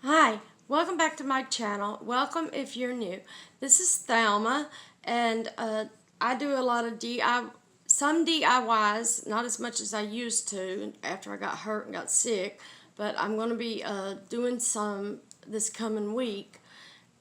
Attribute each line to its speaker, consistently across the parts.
Speaker 1: Hi, welcome back to my channel. Welcome if you're new. This is Thelma, and I do a lot of some DIYs, not as much as I used to after I got hurt and got sick, but I'm going to be doing some this coming week,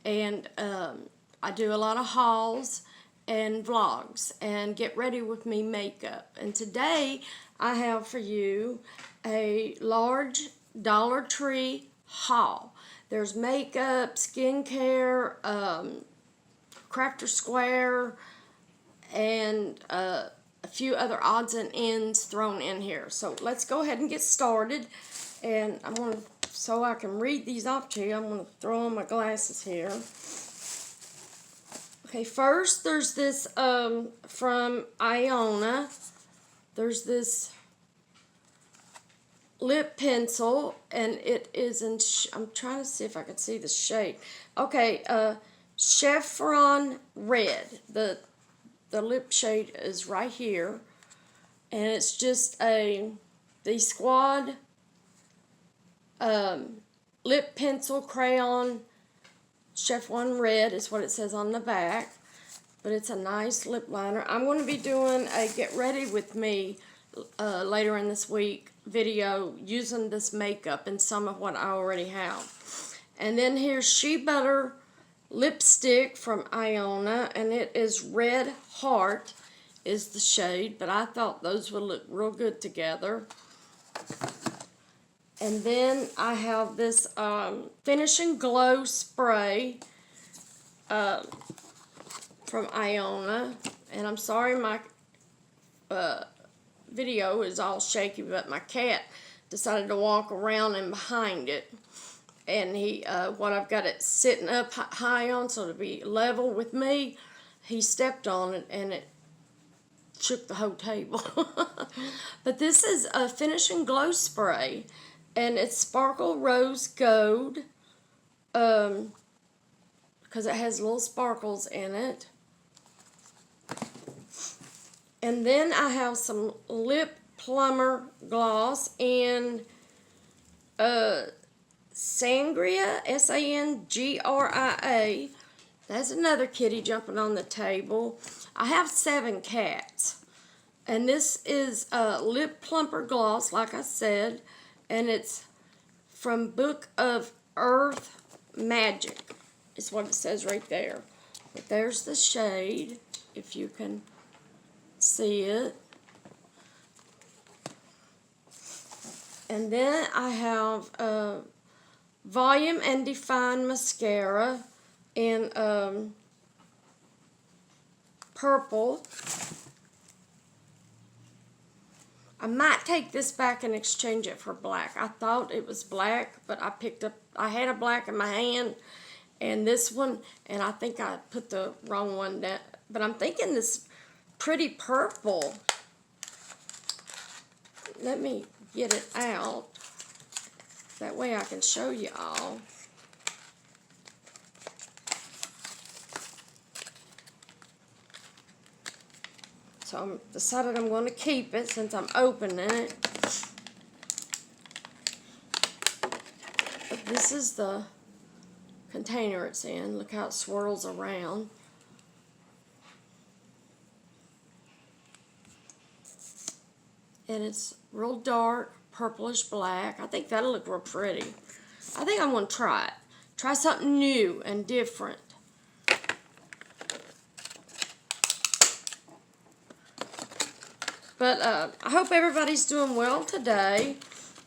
Speaker 1: and I do a lot of hauls and vlogs and get ready with me makeup. And today I have for you a large Dollar Tree haul. There's makeup, skincare, Crafter Square, and a few other odds and ends thrown in here. So let's go ahead and get started. And I'm going to, so I can read these off to you, I'm going to throw on my glasses here. Okay, first there's this from Iona. There's this lip pencil, and it is in, I'm trying to see if I can see the shade. Okay, Chevron Red. The lip shade is right here, and it's just the Squad lip pencil crayon. Chevron Red is what it says on the back, but it's a nice lip liner. I'm going to be doing a get ready with me later in this week video using this makeup and some of what I already have. And then here's Shea Butter lipstick from Iona, and it is Red Heart is the shade, but I thought those would look real good together. And then I have this Finish and Glow spray from Iona. And I'm sorry my video is all shaky, but my cat decided to walk around and behind it. And what I've got it sitting up high on so to be level with me, he stepped on it and it shook the whole table. But this is a Finish and Glow spray, and it's Sparkle Rose Gold, because it has little sparkles in it. And then I have some Lip Plumber gloss in Sangria, Sangria. That's another kitty jumping on the table. I have 7 cats. And this is Lip Plumper gloss, like I said, and it's from Book of Earth Magic, is what it says right there. But there's the shade, if you can see it. And then I have Volume and Define mascara in purple. I might take this back and exchange it for black. I thought it was black, but I had a black in my hand, and this one, and I think I put the wrong one down. But I'm thinking this pretty purple. Let me get it out. That way I can show you all. So I decided I'm going to keep it since I'm opening it. But this is the container it's in. Look how it swirls around. And it's real dark, purplish black. I think that'll look real pretty. I think I'm going to try it. Try something new and different. But I hope everybody's doing well today.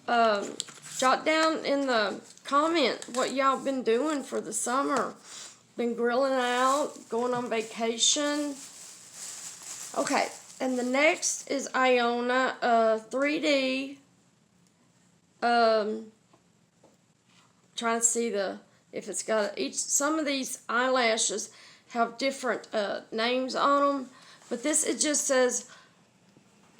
Speaker 1: Jot down in the comment what y'all been doing for the summer. Been grilling out, going on vacation. Okay, and the next is Iona 3D. Trying to see if it's got some of these eyelashes have different names on them, but this, it just says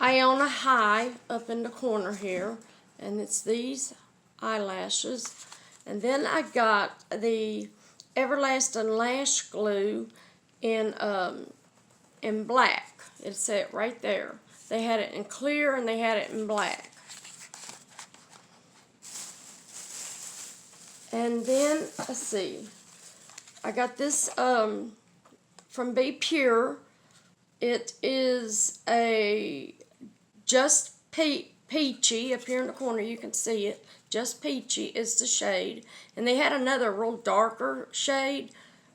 Speaker 1: Iona High up in the corner here, and it's these eyelashes. And then I got the Everlasting Lash Glue in black. It said right there. They had it in clear and they had it in black. And then, let's see, I got this from Be Pure. It is a Just Peachy. Up here in the corner you can see it. Just Peachy is the shade. And they had another real darker shade,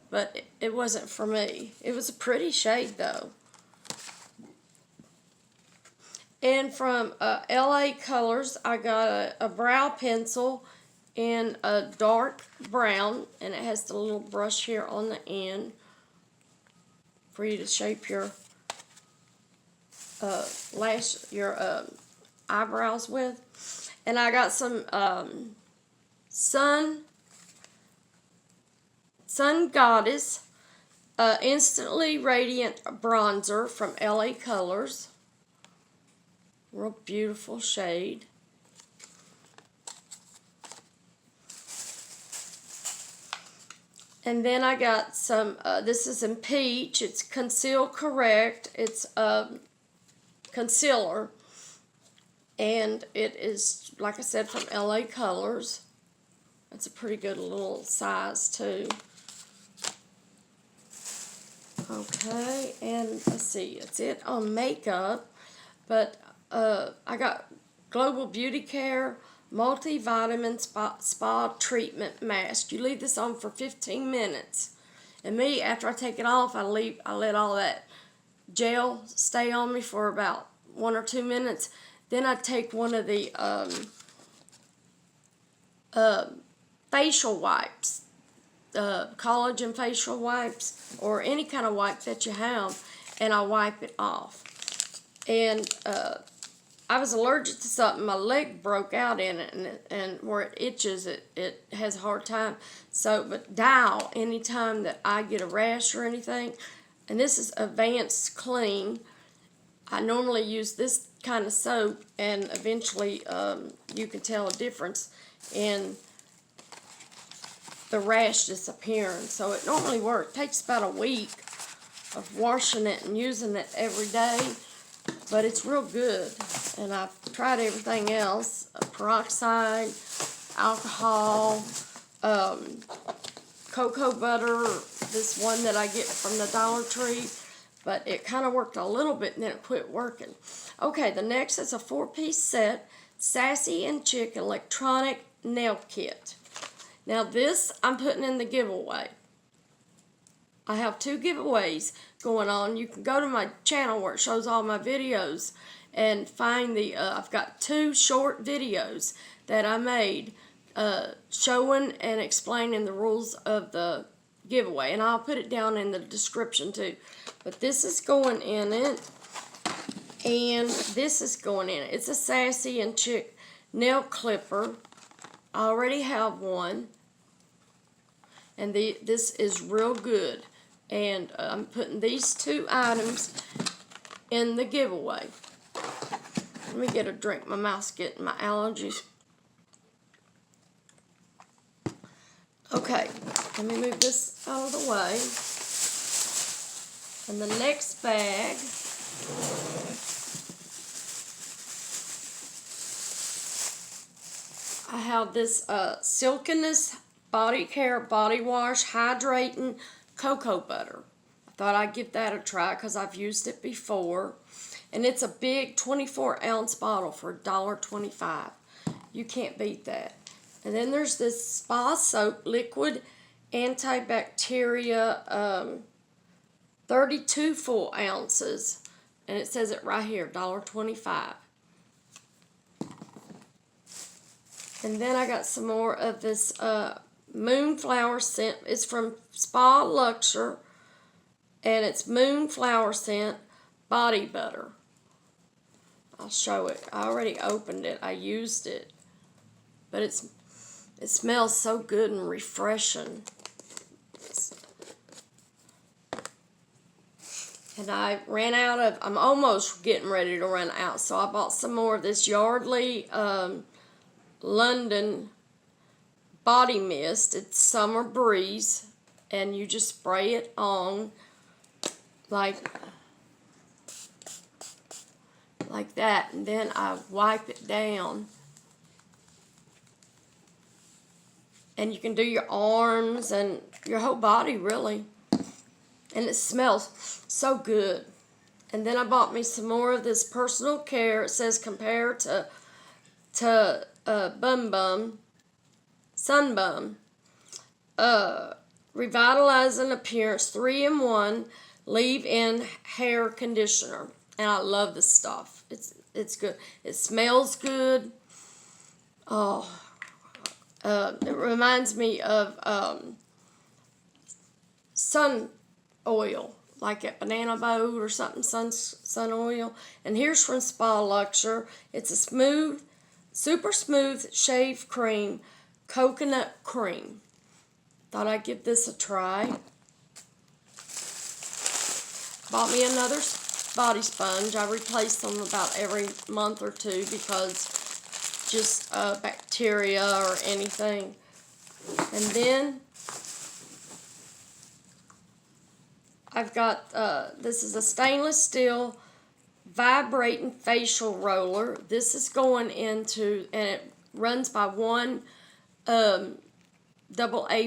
Speaker 1: but it wasn't for me. It was a pretty shade though. And from LA Colors, I got a brow pencil in a dark brown, and it has the little brush here on the end for you to shape your eyebrows with. And I got some Sun Goddess Instantly Radiant Bronzer from LA Colors. Real beautiful shade. And then I got some, this is in Peach. It's Conceal Correct. It's concealer. And it is, like I said, from LA Colors. It's a pretty good little size too. Okay, and let's see, it's it on makeup. But I got Global Beauty Care Multivitamin Spa Treatment Mask. You leave this on for 15 minutes. And me, after I take it off, I let all that gel stay on me for about 1 or 2 minutes. Then I take one of the facial wipes, collagen facial wipes, or any kind of wipe that you have, and I wipe it off. And I was allergic to something. My leg broke out in it, and where it itches, it has a hard time. So, but Dial, anytime that I get a rash or anything, and this is Advanced Clean. I normally use this kind of soap, and eventually you can tell a difference in the rash disappearing. So it normally works. It takes about a week of washing it and using it every day, but it's real good. And I've tried everything else, peroxide, alcohol, cocoa butter, this one that I get from the Dollar Tree, but it kind of worked a little bit and then it quit working. Okay, the next is a 4-piece set, Sassy and Chick Electronic Nail Kit. Now this I'm putting in the giveaway. I have 2 giveaways going on. You can go to my channel where it shows all my videos and find the, I've got 2 short videos that I made showing and explaining the rules of the giveaway. And I'll put it down in the description too. But this is going in it. And this is going in it. It's a Sassy and Chick nail clipper. I already have one. And this is real good. And I'm putting these 2 items in the giveaway. Let me get a drink. My mouth's getting my allergies. Okay, let me move this out of the way. And the next bag I have this Silkiness Body Care Body Wash Hydrating Cocoa Butter. I thought I'd give that a try because I've used it before. And it's a big 24-ounce bottle for $1.25. You can't beat that. And then there's this Spa Soap Liquid Antibacteria 32 full ounces. And it says it right here, $1.25. And then I got some more of this Moonflower scent. It's from Spa Luxure, and it's Moonflower scent body butter. I'll show it. I already opened it. I used it, but it smells so good and refreshing. And I ran out of. I'm almost getting ready to run out, so I bought some more of this Yardley London body mist. It's Summer Breeze, and you just spray it on like that, and then I wipe it down. And you can do your arms and your whole body, really. And it smells so good. And then I bought me some more of this personal care. It says compare to Bum Bum, Sun Bum. Revitalizing appearance, 3-in-1 leave-in hair conditioner. And I love this stuff. It's good. It smells good. Oh, it reminds me of sun oil, like at Banana Boat or something, sun oil. And here's from Spa Luxure. It's a super smooth shave cream, coconut cream. Thought I'd give this a try. Bought me another body sponge. I replace them about every month or two because just bacteria or anything. And then I've got, this is a stainless steel vibrating facial roller. This is going into, and it runs by one AA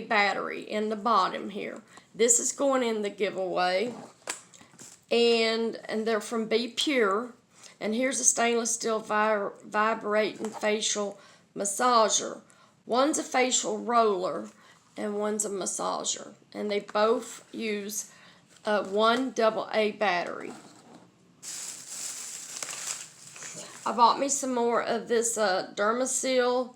Speaker 1: battery in the bottom here. This is going in the giveaway. And they're from Be Pure. And here's a stainless steel vibrating facial massager. One's a facial roller and one's a massager. And they both use one AA battery. I bought me some more of this Dermasil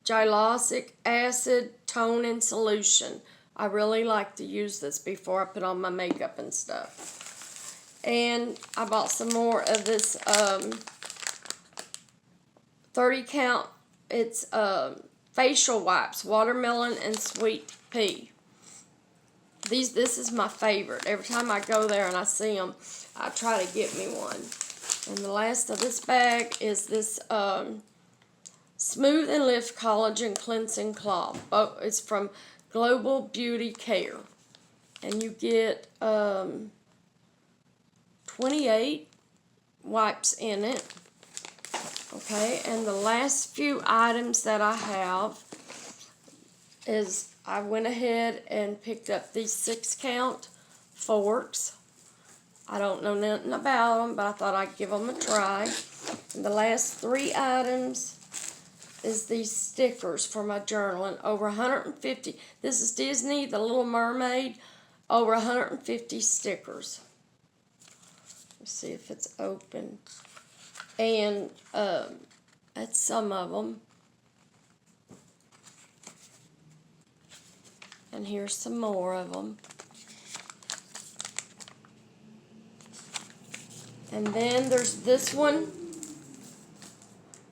Speaker 1: glycolic acid toning solution. I really like to use this before I put on my makeup and stuff. And I bought some more of this 30 count. It's facial wipes, watermelon and sweet pea. This is my favorite. Every time I go there and I see them, I try to get me one. And the last of this bag is this Smooth and Lift Collagen Cleansing Cloth. It's from Global Beauty Care. And you get 28 wipes in it. Okay, and the last few items that I have is I went ahead and picked up these 6-count forks. I don't know nothing about them, but I thought I'd give them a try. And the last 3 items is these stickers for my journal, and over 150. This is Disney, The Little Mermaid. Over 150 stickers. Let's see if it's open. And that's some of them. And here's some more of them. And then there's this one.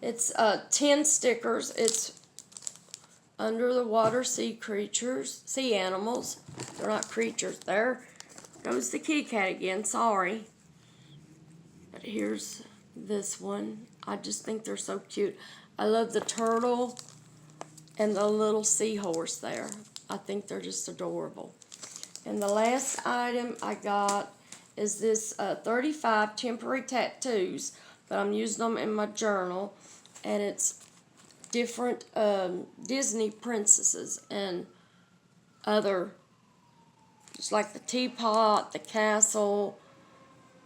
Speaker 1: It's 10 stickers. It's under the water sea creatures, sea animals. They're not creatures. There goes the kitty cat again. Sorry. But here's this one. I just think they're so cute. I love the turtle and the little seahorse there. I think they're just adorable. And the last item I got is this 35 temporary tattoos, but I'm using them in my journal, and it's different Disney princesses and other, just like the teapot, the castle,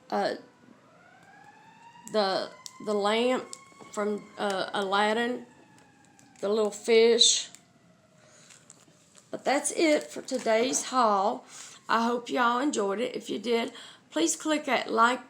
Speaker 1: the lamp from Aladdin, the little fish. But that's it for today's haul. I hope y'all enjoyed it. If you did, please click that like